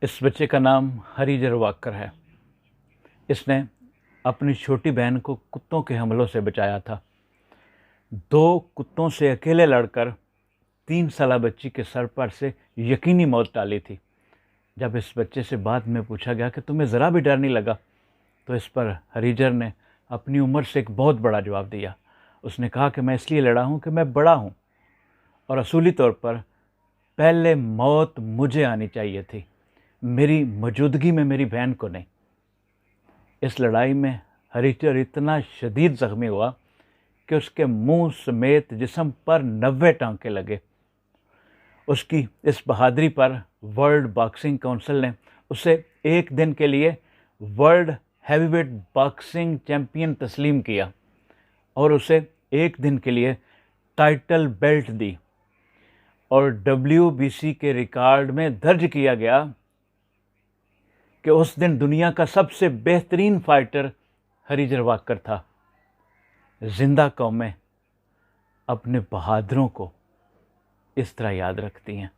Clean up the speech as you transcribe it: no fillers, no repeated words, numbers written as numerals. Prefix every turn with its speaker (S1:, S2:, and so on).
S1: इस बच्चे का नाम हरिजर वाकर है। इसने अपनी छोटी बहन को कुत्तों के हमलों से बचाया था। 2 कुत्तों से अकेले लड़कर 3 साला बच्ची के सर पर से यकीनी मौत टाली थी। जब इस बच्चे से बाद में पूछा गया कि तुम्हें ज़रा भी डर नहीं लगा, तो इस पर हरिजर ने अपनी उम्र से एक बहुत बड़ा जवाब दिया। उसने कहा कि मैं इसलिए लड़ा हूँ कि मैं बड़ा हूँ और असूली तौर पर पहले मौत मुझे आनी चाहिए थी, मेरी मौजूदगी में मेरी बहन को नहीं। इस लड़ाई में हरिजर इतना शदीद ज़ख्मी हुआ कि उसके मुंह समेत जिस्म पर 90 टांके लगे। उसकी इस बहादुरी पर वर्ल्ड बॉक्सिंग काउंसिल ने उसे एक दिन के लिए वर्ल्ड हैवीवेट बॉक्सिंग चैंपियन तस्लीम किया और उसे एक दिन के लिए टाइटल बेल्ट दी और WBC के रिकॉर्ड में दर्ज किया गया कि उस दिन दुनिया का सबसे बेहतरीन फाइटर हरिजर वाकर था। जिंदा कौमें अपने बहादुरों को इस तरह याद रखती हैं।